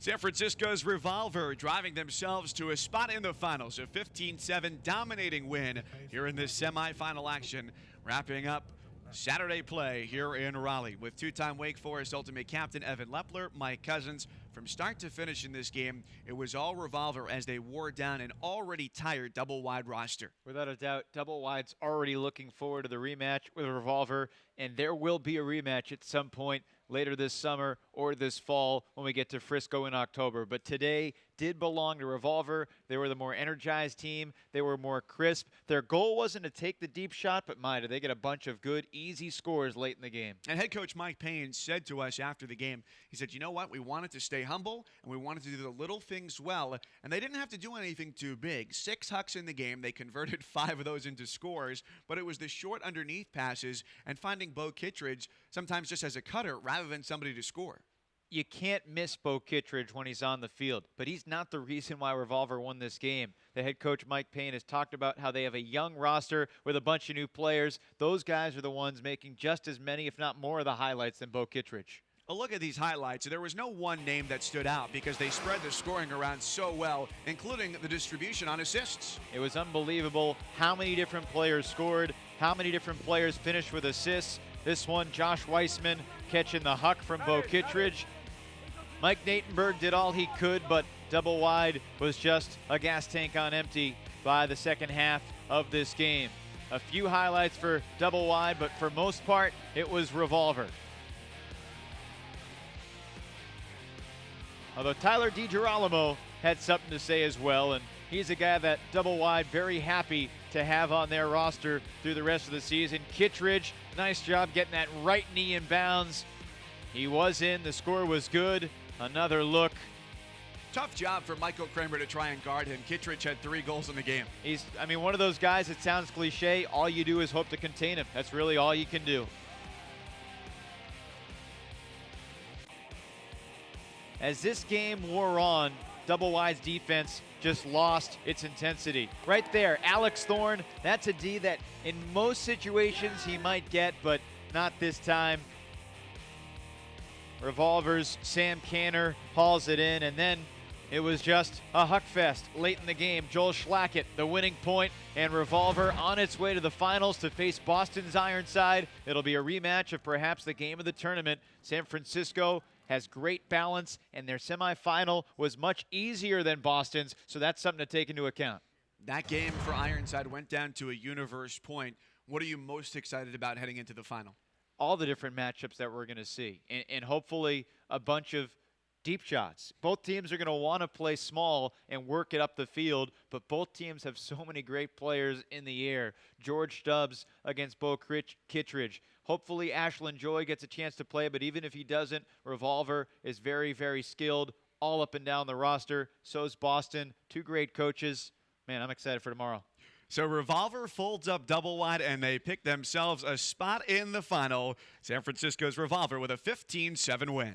San Francisco's Revolver driving themselves to a spot in the finals, a 15-7 dominating win here in this semifinal action, wrapping up Saturday play here in Raleigh with two-time Wake Forest Ultimate Captain Evan Lepler, Mike Cousins. From start to finish in this game, it was all Revolver as they wore down an already tired Doublewide roster. Without a doubt, Doublewide's already looking forward to the rematch with Revolver, and there will be a rematch at some point later this summer or this fall when we get to Frisco in October. But today did belong to Revolver. They were the more energized team. They were more crisp. Their goal wasn't to take the deep shot, but my, did they get a bunch of good, easy scores late in the game. And head coach Mike Payne said to us after the game, he said, you know what, we wanted to stay humble, and we wanted to do the little things well, and they didn't have to do anything too big. 6 hucks in the game. They converted 5 of those into scores, but it was the short underneath passes and finding Bo Kittredge sometimes just as a cutter rather than somebody to score. You can't miss Bo Kittredge when he's on the field, but he's not the reason why Revolver won this game. The head coach, Mike Payne, has talked about how they have a young roster with a bunch of new players. Those guys are the ones making just as many, if not more, of the highlights than Bo Kittredge. A look at these highlights. There was no one name that stood out because they spread the scoring around so well, including the distribution on assists. It was unbelievable how many different players scored, how many different players finished with assists. This one, Josh Weissman catching the huck from Bo Kittredge. Mike Natenberg did all he could, but Doublewide was just a gas tank on empty by the second half of this game. A few highlights for Doublewide, but for most part, it was Revolver. Although Tyler DiGirolamo had something to say as well, and he's a guy that Doublewide very happy to have on their roster through the rest of the season. Kittredge, nice job getting that right knee in bounds. He was in, the score was good. Another look. Tough job for Michael Kramer to try and guard him. Kittredge had 3 goals in the game. He's, one of those guys, it sounds cliche, all you do is hope to contain him. That's really all you can do. As this game wore on, Doublewide's defense just lost its intensity. Right there, Alex Thorne, that's a D that in most situations he might get, but not this time. Revolver's Sam Canner hauls it in, and then it was just a huck fest late in the game. Joel Schlackett, the winning point, and Revolver on its way to the finals to face Boston's Ironside. It'll be a rematch of perhaps the game of the tournament. San Francisco has great balance, and their semifinal was much easier than Boston's, so that's something to take into account. That game for Ironside went down to a universe point. What are you most excited about heading into the final? All the different matchups that we're going to see, and hopefully a bunch of deep shots. Both teams are going to want to play small and work it up the field, but both teams have so many great players in the air. George Stubbs against Bo Kittredge. Hopefully Ashland Joy gets a chance to play, but even if he doesn't, Revolver is very, very skilled all up and down the roster. So's Boston. 2 great coaches. Man, I'm excited for tomorrow. So Revolver folds up Doublewide, and they pick themselves a spot in the final. San Francisco's Revolver with a 15-7 win.